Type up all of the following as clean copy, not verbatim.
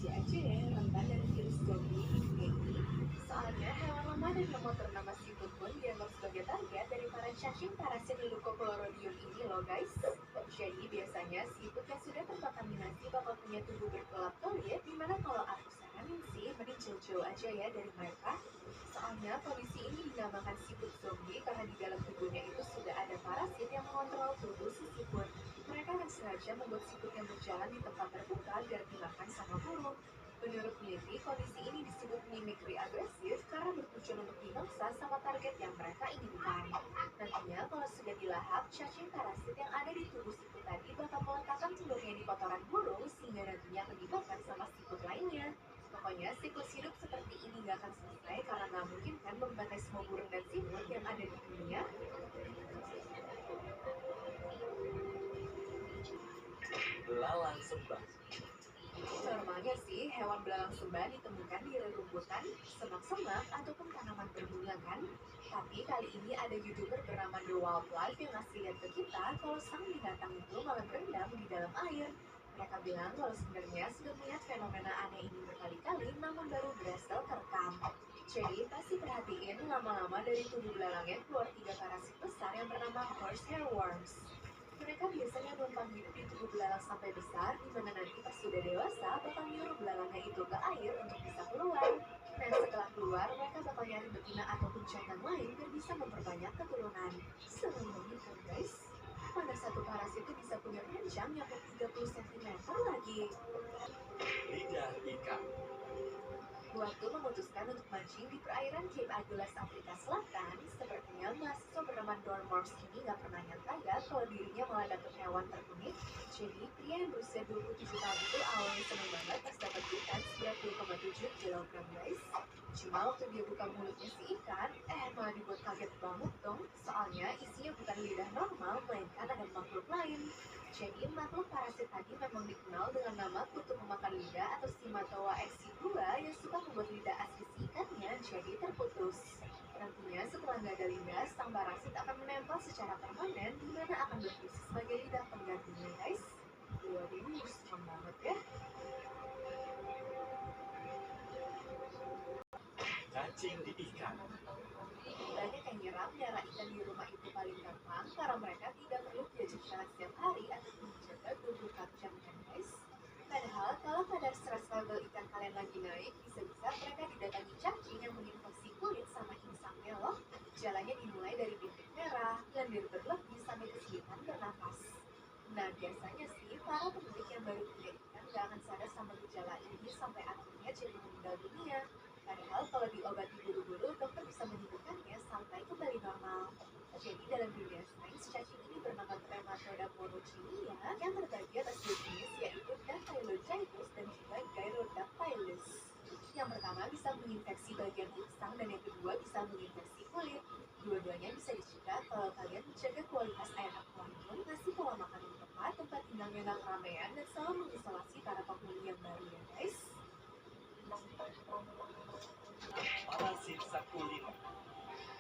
masih aja ya rentan dari virus zombie di dunia ini. Soalnya hewan lemah dan lemot bernama siput pun dianggap sebagai target dari para cacing parasit Leucopleurodhium ini loh guys. Jadi biasanya siput yang sudah terkontaminasi bakal punya tubuh berkelap kulit, dimana kalau aku saranin sih mending jauh-jauh aja ya dari mereka. Soalnya kondisi ini dinamakan siput zombie karena di dalam tubuhnya itu sudah ada parasit yang mengontrol tubuh si siput. Mereka akan sengaja membuat siput yang berjalan di tempat terbuka agar dimakan sama burung. Menurut peneliti, kondisi ini disebut mimikri agresif karena bertujuan untuk dimangsa sama target yang mereka inginkan. Nantinya, kalau sudah dilahap, cacing parasit yang ada di tubuh siput tadi bakal meletakkan telurnya di kotoran burung sehingga nantinya akan dimakan sama siput lainnya. Pokoknya siklus hidup seperti ini nggak akan selesai karena nggak mungkin kan membantai semua burung dan siput yang ada di dunia. Belalang sembah. Normalnya sih, hewan belalang sembah ditemukan di rerumputan, semak-semak, ataupun tanaman berbunga kan? Tapi kali ini ada YouTuber bernama The Wildlife yang ngasih lihat ke kita kalau sang binatang itu malah berendam di dalam air. Mereka bilang kalau sebenarnya sudah melihat fenomena aneh ini berkali-kali namun baru berhasil terekam. Jadi pasti perhatiin lama-lama dari tubuh belalangnya keluar 3 parasit besar yang bernama horsehair worms. Mereka biasanya numpang hidup di tubuh belalang sampai besar, di mana nanti pas sudah dewasa bakal nyuruh belalangnya itu ke air untuk bisa keluar. Nah, setelah keluar, mereka bakal nyari betina ataupun jantan lain biar bisa memperbanyak keturunan. Seru banget kan guys? Mana satu parasit itu bisa punya panjang nyampe 30 cm lagi. Lidah ikan. Waktu memutuskan untuk mancing di perairan Cape Agulhas, Afrika Selatan, sepertinya mahasiswa bernama Dormouse ini nggak pernah nyangka ya kalau dirinya malah dapet hewan terunik. Jadi, pria yang berusia 27 tahun itu awalnya seneng banget pas dapet ikan seberat 2,7 kilogram guys. Cuma waktu dia buka mulutnya si ikan, malah dibuat kaget banget dong. Soalnya isinya bukan lidah normal, melainkan ada makhluk lain. Jadi, makhluk parasit tadi memang dikenal dengan nama kutu pemakan lidah atau Stimatoa exigua yang suka membuat lidah asli si ikannya jadi terputus. Nantinya setelah nggak ada lidah, sang parasit akan menempel secara permanen di mana akan berfungsi sebagai lidah penggantinya guys. Waduh, serem banget ya. Cacing di ikan. Banyak yang nyiram darah ikan di rumah itu paling gampang karena mereka tidak perlu diajak jalan setiap hari ataupun dijaga 24 jam kan guys. Padahal kalau kadar stres level ikan kalian lagi naik, bisa-bisa mereka didatangi cacing yang menginfeksi kulit sama insangnya loh. Jalannya dimulai dari bintik merah, lendir berlebih sampai kesulitan bernafas. Nah biasanya sih para pemilik yang baru punya ikan gak akan sadar sama gejala ini sampai akhirnya jadi meninggal dunia. Padahal kalau diobati buru-buru, dokter bisa menyembuhkannya sampai kembali normal. Jadi dalam dunia sains, cacing ini bernama Trematoda monocynia yang terbagi atas dua jenis yaitu Dactylocytus dan juga Gyrodactylus. Yang pertama bisa menginfeksi bagian insang dan yang kedua bisa menginfeksi kulit. Dua-duanya bisa dicegah kalau kalian menjaga kualitas air akuarium, ngasih pola makan yang tepat, tempat tinggalnya nggak keramaian, dan selalu mengisolasi para penghuni yang baru ya guys. Parasit sakulina.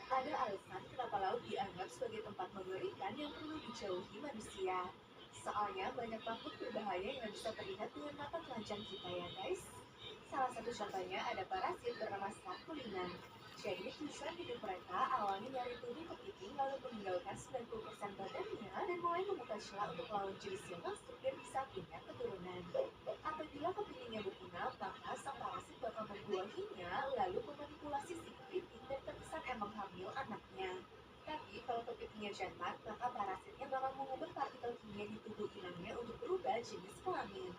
Ada alasan kenapa laut dianggap sebagai tempat mengerikan yang perlu dijauhi manusia. Soalnya banyak makhluk berbahaya yang bisa terlihat dengan mata telanjang kita ya guys. Salah satu contohnya ada parasit bernama Scaculina. Jadi tujuan hidup mereka awalnya nyari tubuh kepiting lalu meninggalkan 90% badannya dan mulai membuka celah untuk lawan jenis yang masuk dan bisa punya keturunan. Apabila kepitingnya betina, maka sang parasit bakal membuahinya lalu memanipulasi si kepiting dan terkesan emang hamil anaknya. Tapi kalau kepitingnya jantan, maka parasitnya bakal mengubah partikel kimia di tubuh inangnya untuk berubah jenis kelamin.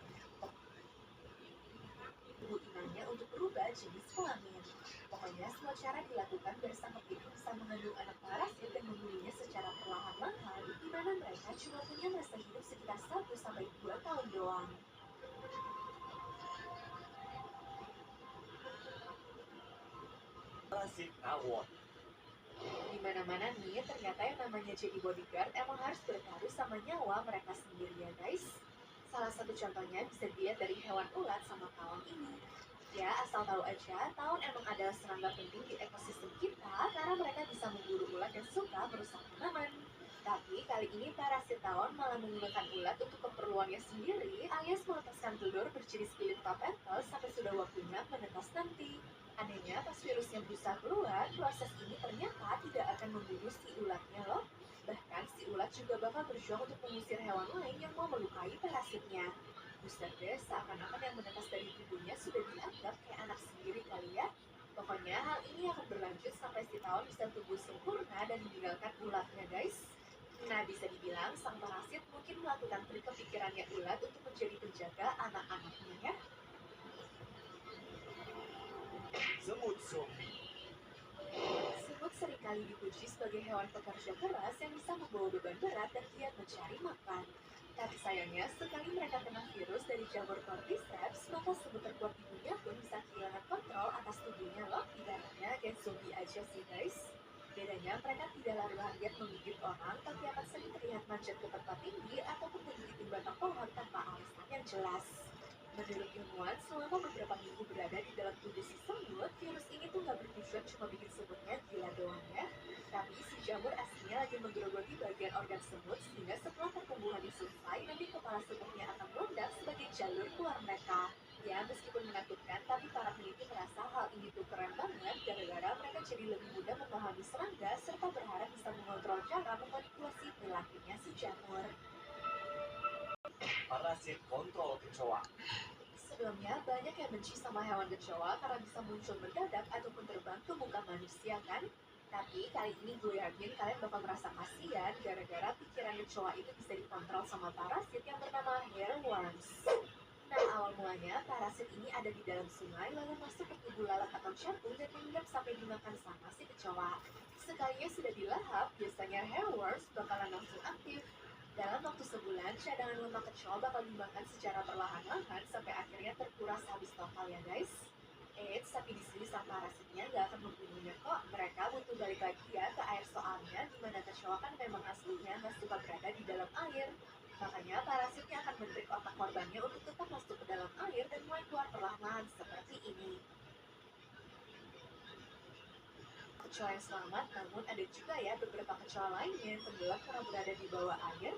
Pokoknya semua cara dilakukan biar sang kepiting bisa mengandung anak parasit dan membunuhnya secara perlahan-lahan, di mana mereka cuma punya masa hidup sekitar 1 sampai 2 tahun doang. Parasit tawon. Di mana-mana nih, ternyata yang namanya jadi bodyguard emang harus bertaruh sama nyawa mereka sendiri ya guys. Salah satu contohnya bisa dilihat dari hewan ulat sama tawon ini. Ya, asal tahu aja, tawon emang adalah serangga penting di ekosistem kita karena mereka bisa memburu ulat yang suka merusak tanaman. Tapi kali ini parasit tawon malah menggunakan ulat untuk keperluannya sendiri alias melepaskan telur berjenis kulit tapetel sampai sudah waktunya menetas nanti. Anehnya pas virusnya berusaha keluar, proses ini ternyata tidak akan membunuh si ulatnya loh. Bahkan si ulat juga bakal berjuang untuk mengusir hewan lain yang mau melukai parasitnya. Buset deh, seakan-akan yang menetas dari tubuhnya sudah dianggap kayak anak sendiri kali ya. Pokoknya hal ini akan berlanjut sampai si tawon bisa tumbuh sempurna dan meninggalkan ulatnya guys. Nah, bisa dibilang sang parasit mungkin melakukan trik kepikirannya ulat untuk menjadi penjaga anak-anaknya ya. Semut zombie. Semut seringkali dipuji sebagai hewan pekerja keras yang bisa membawa beban berat dan giat mencari makan. Tapi sayangnya, sekali mereka kena virus dari jamur cordyceps, maka semut terkuat di dunia pun bisa kehilangan kontrol atas tubuhnya loh. Ibaratnya kayak zombie aja sih guys. Bedanya mereka tidak lari-larian menggigit orang, tapi akan sering terlihat manjat ke tempat tinggi ataupun menggigit batang pohon tanpa alasan yang jelas. Menurut ilmuwan, selama beberapa minggu berada di dalam tubuh si semut, virus ini tuh nggak bertujuan cuma bikin semutnya gila doang ya. Tapi si jamur aslinya lagi menggerogoti bagian organ semut sehingga setelah pertumbuhannya selesai, nanti kepala semutnya akan meledak sebagai jalur keluar mereka. Ya, meskipun menakutkan, tapi para peneliti merasa hal ini tuh keren banget gara-gara mereka jadi lebih mudah memahami serangga serta berharap bisa mengontrol cara memanipulasi perilakunya si jamur. Parasit kontrol kecoa. Sebelumnya, banyak yang benci sama hewan kecoa karena bisa muncul mendadak ataupun terbang ke muka manusia kan? Tapi kali ini gue yakin kalian bakal merasa kasihan gara-gara pikiran kecoa itu bisa dikontrol sama parasit yang bernama hairworms. Nah, awal mulanya parasit ini ada di dalam sungai lalu masuk ke tubuh lalat atau capung dan mengendap sampai dimakan sama si kecoa. Sekalinya sudah dilahap, biasanya hairworms bakalan langsung aktif. Dalam waktu sebulan, cadangan lemak kecoa bakal dimakan secara perlahan-lahan sampai akhirnya terkuras habis total ya guys. Eits, tapi di sini sang parasitnya nggak akan membunuhnya kok. Mereka butuh balik lagi ya ke air soalnya, dimana kecoa kan memang aslinya nggak suka berada di dalam air. Makanya parasitnya akan mentrik otak korbannya untuk tetap masuk ke dalam air dan mulai keluar perlahan seperti ini. Kecoa yang selamat, namun ada juga ya beberapa kecoa lainnya yang tenggelam karena berada di bawah air